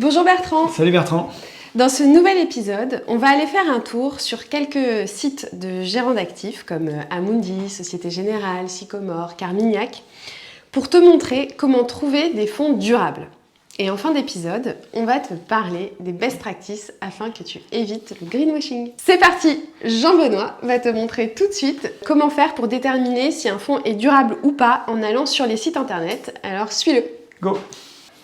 Bonjour Bertrand. Salut Bertrand. Dans ce nouvel épisode, on va aller faire un tour sur quelques sites de gérants d'actifs comme Amundi, Société Générale, Sycomore, Carmignac, pour te montrer comment trouver des fonds durables. Et en fin d'épisode, on va te parler des best practices afin que tu évites le greenwashing. C'est parti! Jean-Benoît va te montrer tout de suite comment faire pour déterminer si un fonds est durable ou pas en allant sur les sites internet. Alors suis-le! Go!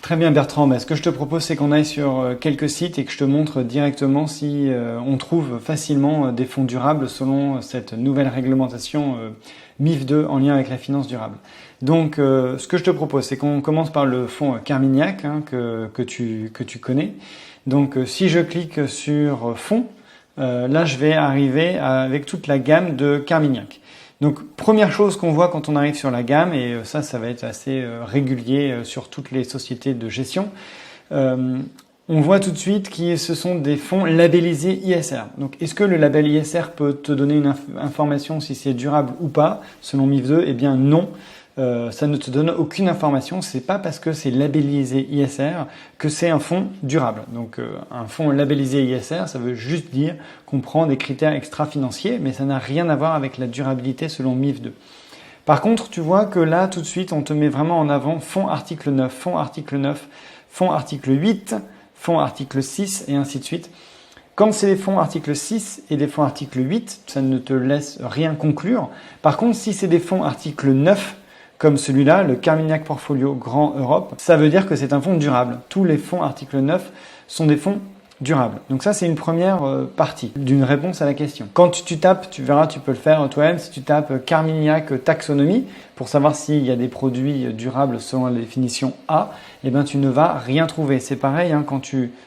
Très bien Bertrand, ce que je te propose c'est qu'on aille sur quelques sites et que je te montre directement si on trouve facilement des fonds durables selon cette nouvelle réglementation MIF 2 en lien avec la finance durable. Donc ce que je te propose c'est qu'on commence par le fonds Carmignac que tu connais. Donc si je clique sur fonds, là je vais arriver avec toute la gamme de Carmignac. Donc première chose qu'on voit quand on arrive sur la gamme, et ça va être assez régulier sur toutes les sociétés de gestion, on voit tout de suite que ce sont des fonds labellisés ISR. Donc est-ce que le label ISR peut te donner une information si c'est durable ou pas selon MIF 2? Eh bien non. Ça ne te donne aucune information, c'est pas parce que c'est labellisé ISR que c'est un fonds durable. Donc un fonds labellisé ISR, ça veut juste dire qu'on prend des critères extra-financiers, mais ça n'a rien à voir avec la durabilité selon MIF 2. Par contre, tu vois que là, tout de suite, on te met vraiment en avant fonds article 9, fonds article 9, fonds article 8, fonds article 6 et ainsi de suite. Quand c'est des fonds article 6 et des fonds article 8, ça ne te laisse rien conclure. Par contre, si c'est des fonds article 9, comme celui-là, le Carmignac Portfolio Grand Europe, ça veut dire que c'est un fonds durable. Tous les fonds article 9 sont des fonds durables. Donc ça, c'est une première partie d'une réponse à la question. Quand tu tapes, tu verras, tu peux le faire toi-même, si tu tapes Carmignac taxonomie, pour savoir s'il y a des produits durables selon la définition A, eh ben, tu ne vas rien trouver. C'est pareil,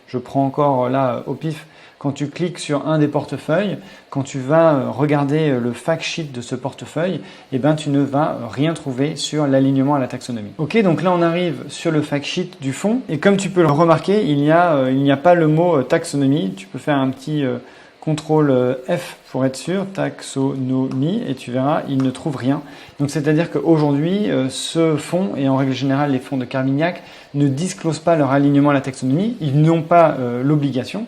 je prends encore là au pif, quand tu cliques sur un des portefeuilles, quand tu vas regarder le fact sheet de ce portefeuille, eh ben, tu ne vas rien trouver sur l'alignement à la taxonomie. Ok, donc là on arrive sur le fact sheet du fonds et comme tu peux le remarquer, il n'y a pas le mot taxonomie. Tu peux faire un petit contrôle F pour être sûr, taxonomie, et tu verras, il ne trouve rien. Donc c'est-à-dire qu'aujourd'hui, ce fonds, et en règle générale les fonds de Carmignac, ne disclosent pas leur alignement à la taxonomie, ils n'ont pas l'obligation.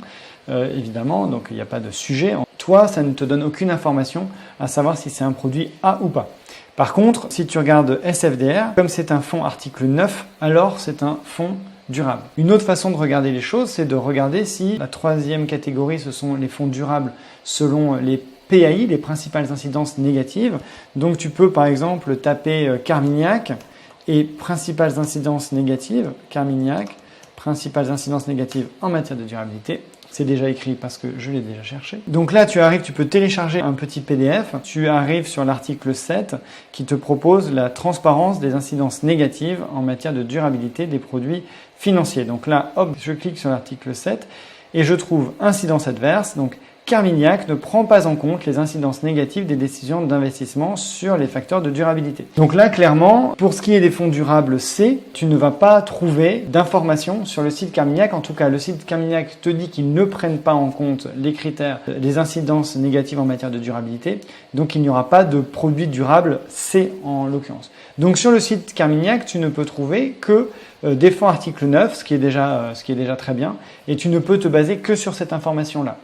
Évidemment, donc il n'y a pas de sujet. Toi, ça ne te donne aucune information à savoir si c'est un produit A ou pas. Par contre, si tu regardes SFDR, comme c'est un fonds article 9, alors c'est un fonds durable. Une autre façon de regarder les choses, c'est de regarder si la troisième catégorie, ce sont les fonds durables selon les PAI, les principales incidences négatives. Donc tu peux par exemple taper Carmignac et principales incidences négatives, Carmignac, principales incidences négatives en matière de durabilité. C'est déjà écrit parce que je l'ai déjà cherché. Donc là, tu peux télécharger un petit PDF. Tu arrives sur l'article 7 qui te propose la transparence des incidences négatives en matière de durabilité des produits financiers. Donc là, hop, je clique sur l'article 7 et je trouve incidence adverse. Donc Carmignac ne prend pas en compte les incidences négatives des décisions d'investissement sur les facteurs de durabilité. Donc là, clairement, pour ce qui est des fonds durables C, tu ne vas pas trouver d'informations sur le site Carmignac. En tout cas, le site Carmignac te dit qu'ils ne prennent pas en compte les critères des incidences négatives en matière de durabilité. Donc il n'y aura pas de produit durable C en l'occurrence. Donc sur le site Carmignac, tu ne peux trouver que des fonds article 9, ce qui est déjà très bien, et tu ne peux te baser que sur cette information-là.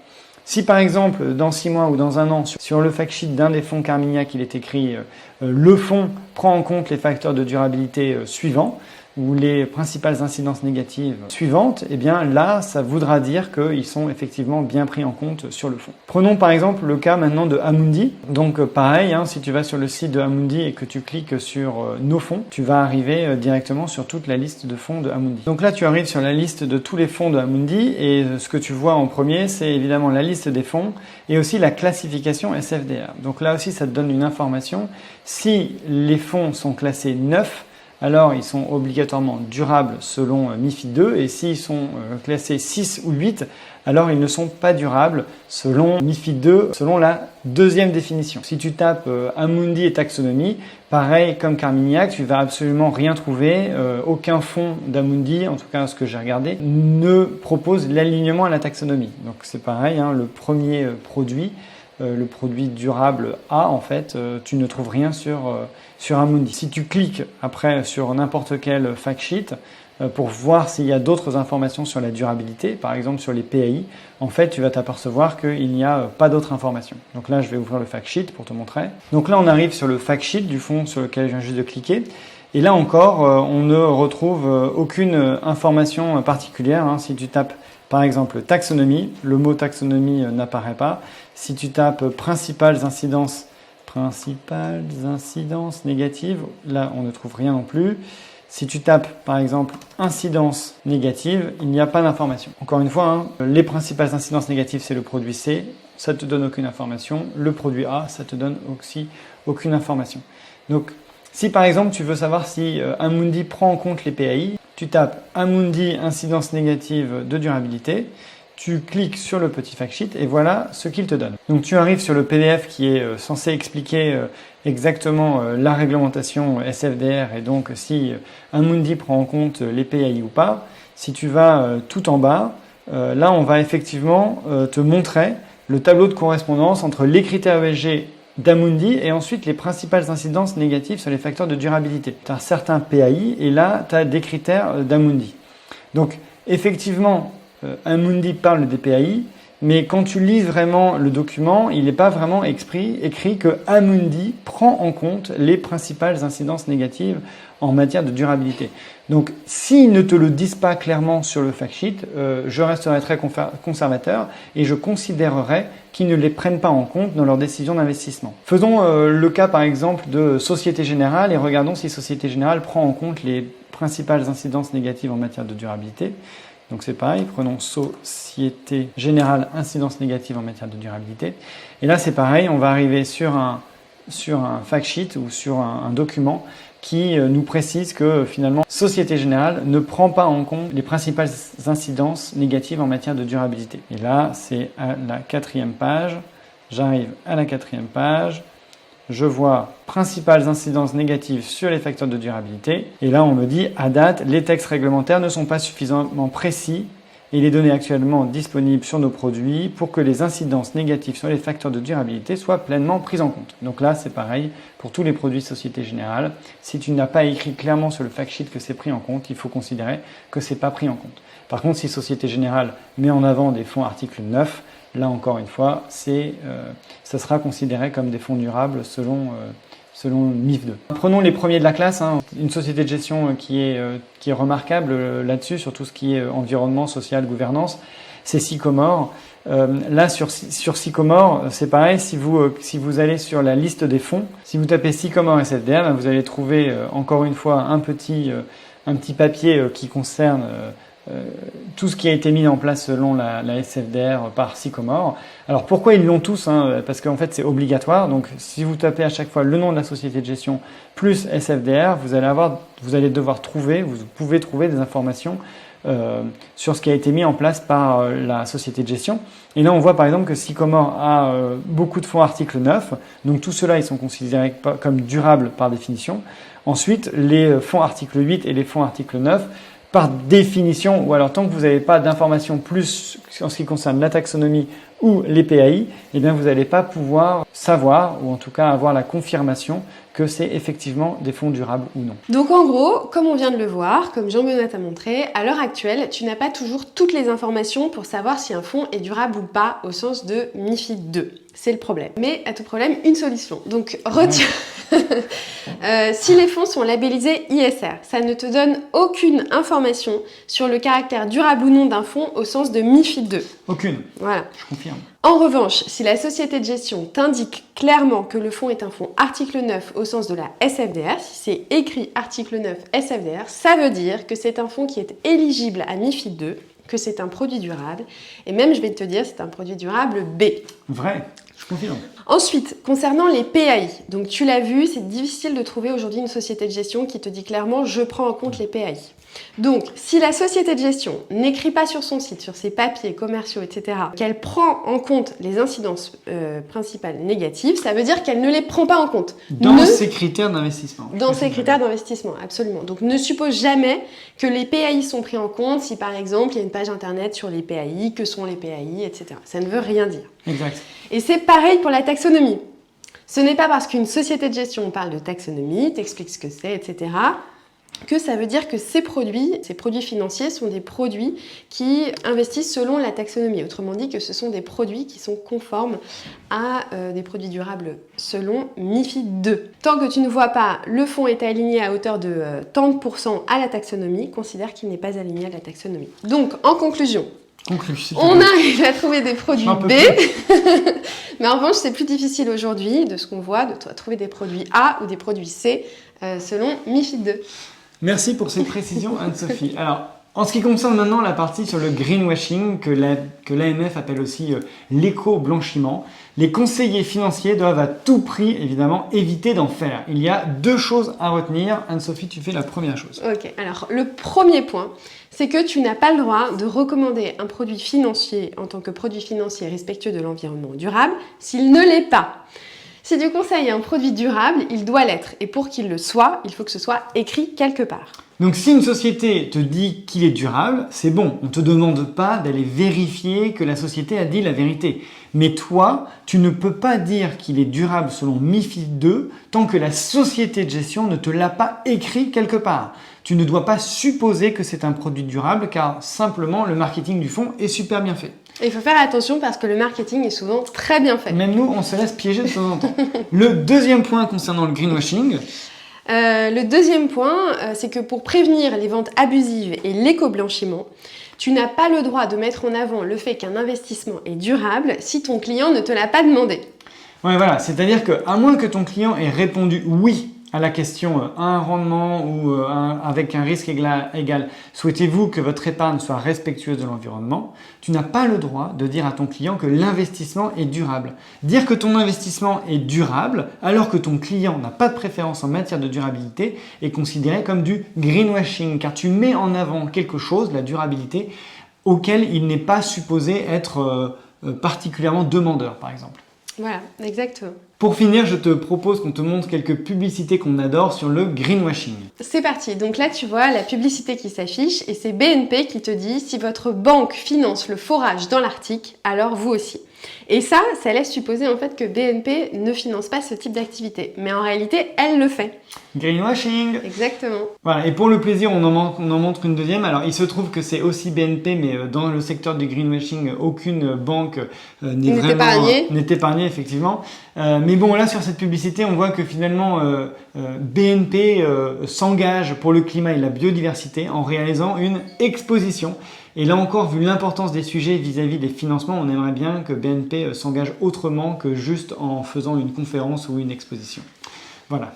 Si par exemple, dans 6 mois ou dans 1 an, sur le fact sheet d'un des fonds Carmignac, il est écrit le fonds prend en compte les facteurs de durabilité suivants ou les principales incidences négatives suivantes, eh bien là, ça voudra dire qu'ils sont effectivement bien pris en compte sur le fonds. Prenons par exemple le cas maintenant de Amundi. Donc pareil, si tu vas sur le site de Amundi et que tu cliques sur nos fonds, tu vas arriver directement sur toute la liste de fonds de Amundi. Donc là, tu arrives sur la liste de tous les fonds de Amundi et ce que tu vois en premier, c'est évidemment la liste des fonds et aussi la classification SFDR. Donc là aussi, ça te donne une information. Si les fonds sont classés 9, alors ils sont obligatoirement durables selon MiFID II, et s'ils sont classés 6 ou 8, alors ils ne sont pas durables selon MiFID II, selon la deuxième définition. Si tu tapes Amundi et taxonomie, pareil comme Carmignac, tu vas absolument rien trouver. Aucun fonds d'Amundi, en tout cas ce que j'ai regardé, ne propose l'alignement à la taxonomie. Donc c'est pareil, le premier produit, le produit durable A, en fait, tu ne trouves rien sur Amundi. Si tu cliques après sur n'importe quel fact sheet, pour voir s'il y a d'autres informations sur la durabilité, par exemple sur les PAI, en fait, tu vas t'apercevoir qu'il n'y a pas d'autres informations. Donc là, je vais ouvrir le fact sheet pour te montrer. Donc là, on arrive sur le fact sheet du fond sur lequel je viens juste de cliquer. Et là encore, on ne retrouve aucune information particulière. Si tu tapes par exemple taxonomie, le mot taxonomie n'apparaît pas. Si tu tapes principales incidences négatives, là on ne trouve rien non plus. Si tu tapes par exemple incidences négatives, il n'y a pas d'information. Encore une fois, les principales incidences négatives, c'est le produit C, ça ne te donne aucune information. Le produit A, ça te donne aussi aucune information. Donc si par exemple tu veux savoir si Amundi prend en compte les PAI, tu tapes Amundi incidence négative de durabilité, tu cliques sur le petit fact sheet et voilà ce qu'il te donne. Donc tu arrives sur le PDF qui est censé expliquer exactement la réglementation SFDR et donc si Amundi prend en compte les PAI ou pas. Si tu vas tout en bas, là on va effectivement te montrer le tableau de correspondance entre les critères ESG d'Amundi et ensuite les principales incidences négatives sur les facteurs de durabilité. Tu as certains PAI et là tu as des critères d'Amundi. Donc effectivement, Amundi parle des PAI, mais quand tu lis vraiment le document, il n'est pas vraiment écrit que Amundi prend en compte les principales incidences négatives en matière de durabilité. Donc, s'ils ne te le disent pas clairement sur le fact sheet, je resterai très conservateur et je considérerais qu'ils ne les prennent pas en compte dans leur décision d'investissement. Faisons le cas par exemple de Société Générale et regardons si Société Générale prend en compte les principales incidences négatives en matière de durabilité. Donc c'est pareil, prenons Société Générale, incidence négative en matière de durabilité. Et là c'est pareil, on va arriver sur un fact sheet ou sur un document qui nous précise que finalement Société Générale ne prend pas en compte les principales incidences négatives en matière de durabilité. Et là c'est à la 4e page, j'arrive à la 4e page. Je vois principales incidences négatives sur les facteurs de durabilité. Et là, on me dit, à date, les textes réglementaires ne sont pas suffisamment précis et les données actuellement disponibles sur nos produits pour que les incidences négatives sur les facteurs de durabilité soient pleinement prises en compte. Donc là, c'est pareil pour tous les produits Société Générale. Si tu n'as pas écrit clairement sur le fact sheet que c'est pris en compte, il faut considérer que c'est pas pris en compte. Par contre, si Société Générale met en avant des fonds article 9, là encore une fois, ça sera considéré comme des fonds durables selon MIF 2. Prenons les premiers de la classe, une société de gestion qui est remarquable là-dessus, sur tout ce qui est environnement, social, gouvernance, c'est Sycomore. Là sur Sycomore, c'est pareil, si vous allez sur la liste des fonds, si vous tapez Sycomore SFDR, vous allez trouver encore une fois un petit papier qui concerne tout ce qui a été mis en place selon la SFDR par Sycomore. Alors pourquoi ils l'ont tous Parce qu'en fait c'est obligatoire. Donc si vous tapez à chaque fois le nom de la société de gestion plus SFDR, vous allez devoir trouver, vous pouvez trouver des informations sur ce qui a été mis en place par la société de gestion. Et là on voit par exemple que Sycomore a beaucoup de fonds article 9. Donc tout cela ils sont considérés comme durables par définition. Ensuite les fonds article 8 et les fonds article 9 par définition, ou alors tant que vous n'avez pas d'informations plus en ce qui concerne la taxonomie ou les PAI, eh bien vous n'allez pas pouvoir savoir, ou en tout cas avoir la confirmation que c'est effectivement des fonds durables ou non. Donc en gros, comme on vient de le voir, comme Jean-Benoît t'a montré, à l'heure actuelle, tu n'as pas toujours toutes les informations pour savoir si un fonds est durable ou pas au sens de MiFID II. C'est le problème. Mais à tout problème, une solution. Donc retiens... si les fonds sont labellisés ISR, ça ne te donne aucune information sur le caractère durable ou non d'un fonds au sens de MiFID II. Aucune. Voilà. Je confirme. En revanche, si la société de gestion t'indique clairement que le fonds est un fonds article 9 au sens de la SFDR, si c'est écrit article 9 SFDR, ça veut dire que c'est un fonds qui est éligible à MiFID II, que c'est un produit durable, et même je vais te dire c'est un produit durable B. Vrai, je confirme. Ensuite, concernant les PAI, donc tu l'as vu, c'est difficile de trouver aujourd'hui une société de gestion qui te dit clairement je prends en compte les PAI. Donc, si la société de gestion n'écrit pas sur son site, sur ses papiers commerciaux, etc., qu'elle prend en compte les incidences principales négatives, ça veut dire qu'elle ne les prend pas en compte. Dans ses critères d'investissement. Dans ses critères d'investissement, absolument. Donc, ne suppose jamais que les PAI sont pris en compte si, par exemple, il y a une page internet sur les PAI, que sont les PAI, etc. Ça ne veut rien dire. Exact. Et c'est pareil pour la taxonomie. Ce n'est pas parce qu'une société de gestion parle de taxonomie, t'explique ce que c'est, etc., que ça veut dire que ces produits financiers sont des produits qui investissent selon la taxonomie. Autrement dit, que ce sont des produits qui sont conformes à des produits durables selon MiFID II. Tant que tu ne vois pas le fonds est aligné à hauteur de tant de pourcents à la taxonomie, considère qu'il n'est pas aligné à la taxonomie. Donc, en conclusion, on arrive à trouver des produits B, mais en revanche, c'est plus difficile aujourd'hui, de ce qu'on voit, de trouver des produits A ou des produits C selon MiFID II. Merci pour cette précision, Anne-Sophie. Alors, en ce qui concerne maintenant la partie sur le greenwashing, que l'AMF appelle aussi l'éco-blanchiment, les conseillers financiers doivent à tout prix, évidemment, éviter d'en faire. Il y a 2 choses à retenir. Anne-Sophie, tu fais la première chose. Ok, alors le premier point, c'est que tu n'as pas le droit de recommander un produit financier en tant que produit financier respectueux de l'environnement durable s'il ne l'est pas. Si tu conseilles un produit durable, il doit l'être. Et pour qu'il le soit, il faut que ce soit écrit quelque part. Donc si une société te dit qu'il est durable, c'est bon. On ne te demande pas d'aller vérifier que la société a dit la vérité. Mais toi, tu ne peux pas dire qu'il est durable selon MiFID II tant que la société de gestion ne te l'a pas écrit quelque part. Tu ne dois pas supposer que c'est un produit durable car simplement le marketing du fonds est super bien fait. Et il faut faire attention parce que le marketing est souvent très bien fait. Même nous, on se laisse piéger de temps en temps. Le deuxième point concernant le greenwashing. Le deuxième point, c'est que pour prévenir les ventes abusives et l'éco-blanchiment, tu n'as pas le droit de mettre en avant le fait qu'un investissement est durable si ton client ne te l'a pas demandé. Ouais, voilà. C'est-à-dire qu'à moins que ton client ait répondu oui à la question un rendement ou avec un risque égal, souhaitez-vous que votre épargne soit respectueuse de l'environnement, tu n'as pas le droit de dire à ton client que l'investissement est durable. Dire que ton investissement est durable alors que ton client n'a pas de préférence en matière de durabilité est considéré comme du greenwashing car tu mets en avant quelque chose, la durabilité, auquel il n'est pas supposé être particulièrement demandeur par exemple. Voilà, exactement. Pour finir, je te propose qu'on te montre quelques publicités qu'on adore sur le greenwashing. C'est parti. Donc là, tu vois la publicité qui s'affiche et c'est BNP qui te dit si votre banque finance le forage dans l'Arctique, alors vous aussi. Et ça laisse supposer en fait que BNP ne finance pas ce type d'activité. Mais en réalité, elle le fait. Greenwashing. Exactement. Voilà, et pour le plaisir, on en montre une deuxième. Alors, il se trouve que c'est aussi BNP, mais dans le secteur du greenwashing, aucune banque n'est épargnée, effectivement. Mais bon, là, sur cette publicité, on voit que finalement, BNP s'engage pour le climat et la biodiversité en réalisant une exposition. Et là encore, vu l'importance des sujets vis-à-vis des financements, on aimerait bien que BNP s'engage autrement que juste en faisant une conférence ou une exposition. Voilà.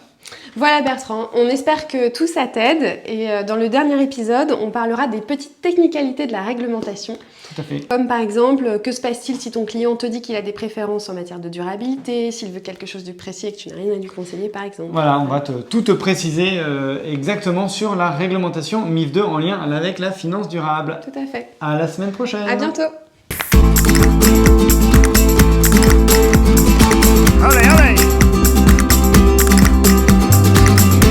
Voilà Bertrand, on espère que tout ça t'aide et dans le dernier épisode, on parlera des petites technicalités de la réglementation. Tout à fait. Comme par exemple, que se passe-t-il si ton client te dit qu'il a des préférences en matière de durabilité, s'il veut quelque chose de précis et que tu n'as rien à lui conseiller par exemple. Voilà, on va tout te préciser exactement sur la réglementation MiFID II en lien avec la finance durable. Tout à fait. À la semaine prochaine. À bientôt. Allez, allez.